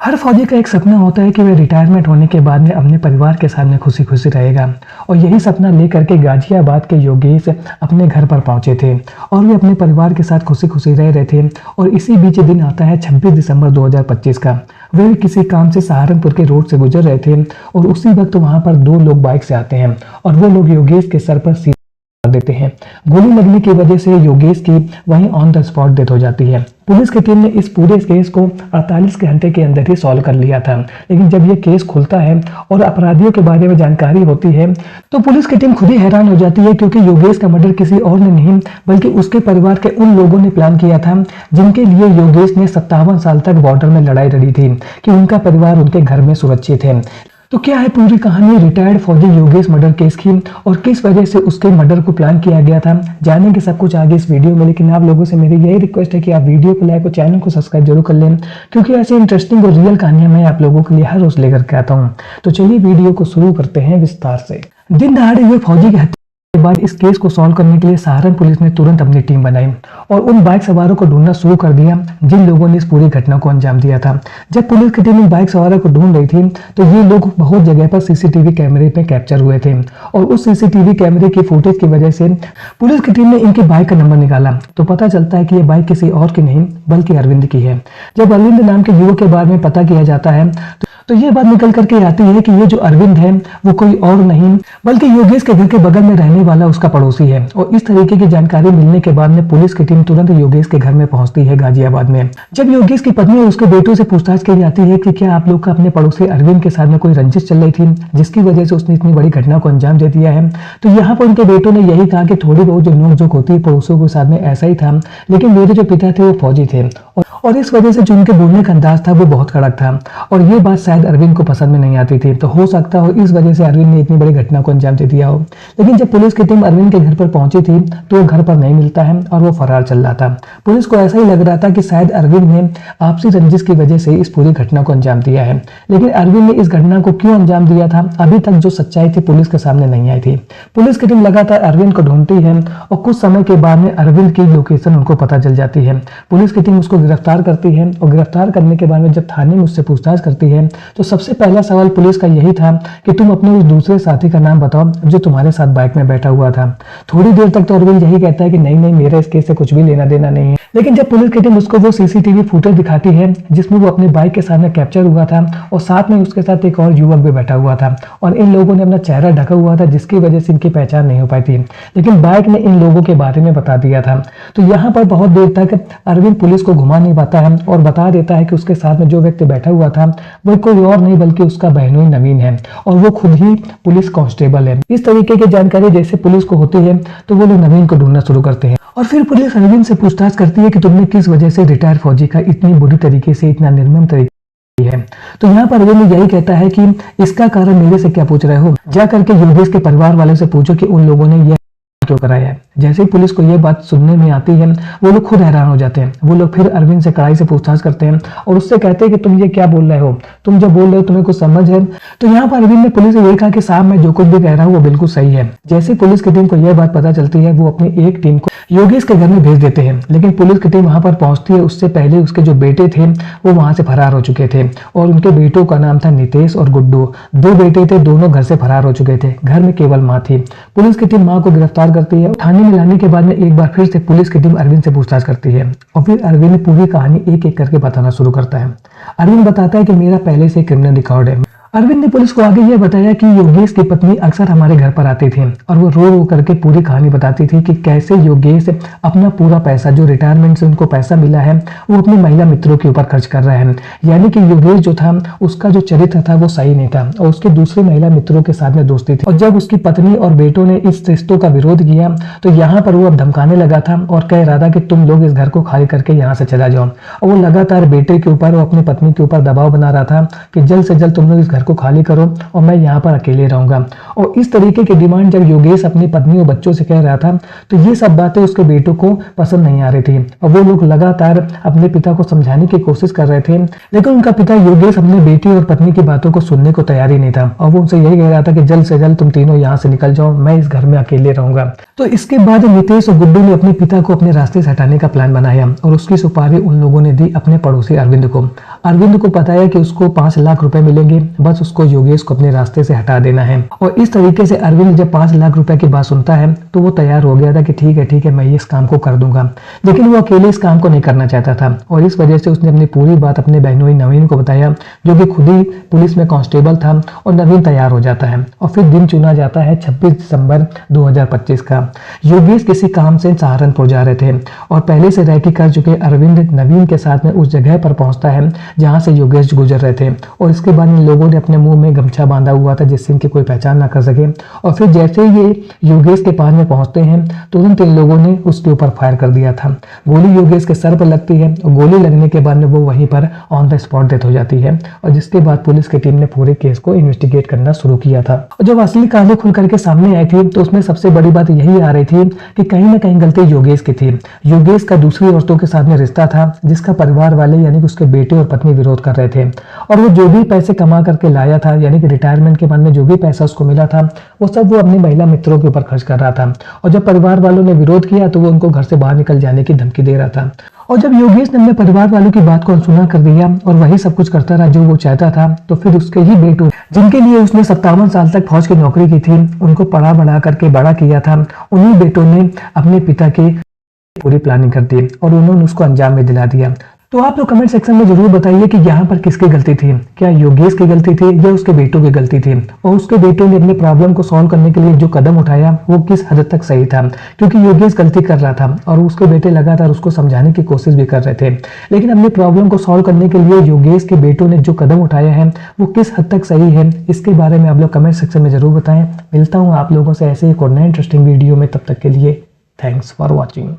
हर फौजी का एक सपना होता है कि वह रिटायरमेंट होने के बाद में अपने परिवार के सामने खुशी खुशी रहेगा। और यही सपना लेकर के गाजियाबाद के योगेश अपने घर पर पहुंचे थे और वे अपने परिवार के साथ खुशी खुशी रह रहे थे। और इसी बीच दिन आता है 26 दिसंबर 2025 का। वे किसी काम से सहारनपुर के रोड से गुजर रहे थे और उसी वक्त वहां पर दो लोग बाइक से आते हैं और वो लोग योगेश के सर पर देते हैं। गोली लगने की वजह से योगेश की वहीं ऑन द स्पॉट डेथ हो जाती है। पुलिस की टीम ने इस पूरे केस को 48 घंटे के अंदर ही सॉल्व कर लिया था, लेकिन जब ये केस खुलता है और अपराधियों के बारे में जानकारी होती है तो पुलिस की टीम खुद ही हैरान हो जाती है, क्योंकि योगेश का मर्डर किसी और ने नहीं बल्कि उसके परिवार के उन लोगों ने प्लान किया था जिनके लिए योगेश ने 57 साल तक बॉर्डर में लड़ाई लड़ी थी कि उनका परिवार उनके घर में सुरक्षित है। तो क्या है पूरी कहानी रिटायर्ड फौजी योगेश मर्डर केस की और किस वजह से उसके मर्डर को प्लान किया गया था, जानेंगे सब कुछ आगे इस वीडियो में। लेकिन आप लोगों से मेरी यही रिक्वेस्ट है कि आप वीडियो को लाइक और चैनल को सब्सक्राइब जरूर कर लें, क्योंकि ऐसे इंटरेस्टिंग और रियल कहानियां मैं आप लोगों के लिए हर रोज लेकर के आता हूँ। तो चलिए वीडियो को शुरू करते हैं विस्तार से। दिन दहाड़े हुए फौजी की हत्या के बाद इस केस को सॉल्व करने के लिए सहारनपुर पुलिस ने तुरंत अपनी टीम बनाई और उन बाइक सवारों को ढूंढना शुरू कर दिया जिन लोगों ने इस पूरी घटना को अंजाम दिया था। जब पुलिस की टीम इन बाइक सवारों को ढूंढ रही थी तो ये लोग बहुत जगह पर सीसीटीवी कैमरे पे कैप्चर हुए थे और उस सीसीटीवी कैमरे की फुटेज की वजह से पुलिस की टीम ने इनके बाइक का नंबर निकाला तो पता चलता है कि ये बाइक किसी और की नहीं बल्कि अरविंद की है। जब अरविंद नाम के युवक के बारे में पता किया जाता है तो ये बात निकल करके आती है कि ये जो अरविंद है वो कोई और नहीं बल्कि योगेश के घर के बगल में रहने वाला उसका पड़ोसी है। और इस तरीके की जानकारी मिलने के बाद में पुलिस की टीम तुरंत योगेश के घर में पहुंचती है गाजियाबाद में। जब योगेश की पत्नी और उसके बेटों से पूछताछ की जाती है कि क्या आप लोग का अपने पड़ोसी अरविंद के साथ में कोई रंजिश चल रही थी जिसकी वजह से उसने इतनी बड़ी घटना को अंजाम दे दिया है, तो यहाँ पर उनके बेटों ने यही कहा कि थोड़ी बहुत जो नोकझोंक होती है पड़ोसियों के साथ में ऐसा ही था, लेकिन मेरे जो पिता थे वो फौजी थे और इस वजह से जो उनके बोलने का अंदाज था वो बहुत कड़क था और ये बात शायद अरविंद को पसंद में नहीं आती थी। तो हो सकता हो इस वजह से अरविंद ने इतनी बड़ी घटना को अंजाम दे दिया हो। लेकिन जब पुलिस की टीम अरविंद के घर पर पहुंची थी तो वो घर पर नहीं मिलता है और वो फरार चल रहा था। पुलिस को ऐसा ही लग रहा था कि शायद अरविंद ने आपसी रंजिश की वजह से इस पूरी घटना को अंजाम दिया है, लेकिन अरविंद ने इस घटना को क्यों अंजाम दिया था अभी तक जो सच्चाई थी पुलिस के सामने नहीं आई थी। पुलिस की टीम लगातार अरविंद को ढूंढती है और कुछ समय के बाद में अरविंद की लोकेशन उनको पता चल जाती है। पुलिस की टीम उसको गिरफ्तार करती है और गिरफ्तार करने के बाद में जब थाने में उससे पूछताछ करती है तो सबसे पहला सवाल पुलिस का यही था कि तुम अपने उस दूसरे साथी का नाम बताओ जो तुम्हारे साथ बाइक में बैठा हुआ था। थोड़ी देर तक तो अरविंद यही कहता है कि नहीं मेरा इस केस से कुछ भी लेना देना नहीं है, लेकिन जब पुलिस की टीम उसको वो सीसीटीवी फुटेज दिखाती है जिसमें वो अपने बाइक के सामने कैप्चर हुआ था और साथ में उसके साथ एक और युवक भी बैठा हुआ था और इन लोगों ने अपना चेहरा ढका हुआ था जिसकी वजह से इनकी पहचान नहीं हो पाई थी, लेकिन बाइक ने इन लोगों के बारे में बता दिया था। तो यहाँ पर बहुत देर तक अरविंद पुलिस को घुमा नहीं पाता है और बता देता है कि उसके साथ में जो व्यक्ति बैठा हुआ था वो कोई और नहीं बल्कि उसका बहनोई नवीन है और वो खुद ही पुलिस कांस्टेबल है। इस तरीके की जानकारी जैसे पुलिस को होती है तो वो लोग नवीन को ढूंढना शुरू करते हैं और फिर पुलिस नवीन से पूछताछ करती है कि तुमने किस वजह से रिटायर्ड फौजी का इतनी बुरी तरीके से इतना निर्मम तरीके है। तो यहाँ पर अरविंद यही कहता है कि इसका कारण मेरे से क्या पूछ रहे हो, जा करके योगेश के परिवार वालों से पूछो कि उन लोगों ने यह क्यों कराया है। जैसे ही पुलिस को यह बात सुनने में आती है वो लोग खुद हैरान हो जाते हैं। वो लोग फिर अरविंद से कड़ाई से पूछताछ करते हैं और उससे कहते हैं कि तुम ये क्या बोल रहे हो, तुम जो बोल रहे हो तुम्हें कुछ समझ है। तो यहाँ पर अरविंद ने पुलिस से यही कहा कि साहब मैं जो कुछ भी कह रहा हूँ वो बिल्कुल सही है। जैसे पुलिस की टीम को यह बात पता चलती है वो अपनी एक टीम को योगेश के घर में भेज देते हैं, लेकिन पुलिस की टीम वहां पर पहुंचती है उससे पहले उसके जो बेटे थे वो वहां से फरार हो चुके थे और उनके बेटों का नाम था नितेश और गुड्डू। दो बेटे थे, दोनों घर से फरार हो चुके थे, घर में केवल माँ थी। पुलिस की टीम माँ को गिरफ्तार करती है। थाने में लाने के बाद में एक बार फिर से पुलिस की टीम अरविंद से पूछताछ करती है और फिर अरविंद पूरी कहानी एक एक करके बताना शुरू करता है। अरविंद बताता है कि मेरा पहले से क्रिमिनल रिकॉर्ड है। अरविंद ने पुलिस को आगे यह बताया कि योगेश की पत्नी अक्सर हमारे घर पर आती थी और वो रो रो करके पूरी कहानी बताती थी कि कैसे योगेश अपना पूरा पैसा जो रिटायरमेंट से उनको पैसा मिला है वो अपनी महिला मित्रों के ऊपर खर्च कर रहा है। यानी कि योगेश जो था उसका जो चरित्र था वो सही नहीं था और उसके दूसरे महिला मित्रों के साथ में दोस्ती थी। और जब उसकी पत्नी और बेटों ने इस रिश्तों का विरोध किया तो यहाँ पर वो अब धमकाने लगा था और कह रहा था कि तुम लोग इस घर को खाली करके यहाँ से चला जाओ। और वो लगातार बेटे के ऊपर और अपनी पत्नी के ऊपर दबाव बना रहा था कि जल्द से जल्द तुम लोग इस घर को खाली करो और मैं यहाँ पर अकेले रहूंगा। और इस तरीके की डिमांड जब योगेश अपनी पत्नी और बच्चों से कह रहा था तो ये सब बातें उसके बेटों को पसंद नहीं आ रही थी और वो लोग लगातार अपने पिता को समझाने की कोशिश कर रहे थे, लेकिन उनका पिता योगेश अपने बेटी और पत्नी की बातों को सुनने को तैयार ही नहीं था और वो उनसे यही कह रहा था कि जल्द से जल्द तुम तीनों यहाँ से निकल जाओ, मैं इस घर में अकेले रहूंगा। तो इसके बाद नितेश और गुड्डू ने अपने पिता को अपने रास्ते से हटाने का प्लान बनाया और उसकी सुपारी उन लोगों ने दी अपने पड़ोसी अरविंद को। अरविंद को पता है कि उसको 5 लाख रुपए मिलेंगे, बस उसको योगेश को अपने रास्ते से हटा देना है। और इस तरीके से अरविंद जब 5 लाख रुपए की बात सुनता है तो वो तैयार हो गया था कि ठीक है मैं इस काम को कर दूंगा। लेकिन वो अकेले इस काम को नहीं करना चाहता था और इस वजह से उसने अपनी पूरी बात अपने बहनोई नवीन को बताया, जो कि खुद ही पुलिस में कांस्टेबल था। और नवीन तैयार हो जाता है और फिर दिन चुना जाता है 26 दिसंबर 2025 का। योगेश किसी काम से सहारनपुर जा रहे थे और पहले से रैकी कर चुके अरविंद नवीन के साथ में उस जगह पर पहुंचता है जहां से योगेश गुजर रहे थे। और इसके बाद इन लोगों ने अपने मुंह में गमछा बांधा हुआ था जिससे इनकी कोई पहचान ना कर सके। और फिर जैसे ही ये योगेश के पास में पहुंचते हैं तुरंत इन लोगों ने उसके ऊपर फायर कर दिया था। गोली योगेश के सर पर लगती है और गोली लगने के बाद में वो वहीं पर ऑन द स्पॉट डेथ हो जाती है। और जिसके बाद पुलिस की टीम ने पूरे केस को इन्वेस्टिगेट करना शुरू किया था। और जब असली कहानी खुल करके सामने आई थी तो उसमें सबसे बड़ी बात यही आ रही थी कि कहीं ना कहीं गलती योगेश की थी। योगेश का दूसरी औरतों के साथ में रिश्ता था जिसका परिवार वाले यानी कि उसके बेटे और पत्नी विरोध कर रहे थे। और वो जो भी पैसे कमा करके लाया था यानी कि रिटायरमेंट के बाद में जो भी पैसा उसको मिला था वो सब वो अपनी महिला मित्रों के ऊपर खर्च कर रहा था। और जब परिवार वालों ने विरोध किया तो वो उनको घर से बाहर निकल जाने की धमकी दे रहा था। और जब योगेश ने अपने परिवार वालों की बात को अनसुना कर दिया और वही सब कुछ करता रहा जो वो चाहता था, तो फिर उसके ही बेटों जिनके लिए उसने 57 साल तक फौज की नौकरी की थी उनको पढ़ा बढ़ा करके बड़ा किया था, उन्हीं बेटों ने अपने पिता की पूरी प्लानिंग कर दी और उन्होंने उसको अंजाम में दिला दिया। तो आप लोग कमेंट सेक्शन में जरूर बताइए कि यहाँ पर किसकी गलती थी, क्या योगेश की गलती थी या उसके बेटों की गलती थी। और उसके बेटों ने अपने प्रॉब्लम को सॉल्व करने के लिए जो कदम उठाया वो किस हद तक सही था, क्योंकि योगेश गलती कर रहा था और उसके बेटे लगातार उसको समझाने की कोशिश भी कर रहे थे। लेकिन अपनी प्रॉब्लम को सॉल्व करने के लिए योगेश के बेटों ने जो कदम उठाया है वो किस हद तक सही है, इसके बारे में आप लोग कमेंट सेक्शन में जरूर बताएं। मिलता हूँ आप लोगों से ऐसे एक और नए इंटरेस्टिंग वीडियो में, तब तक के लिए थैंक्स फॉर वॉचिंग।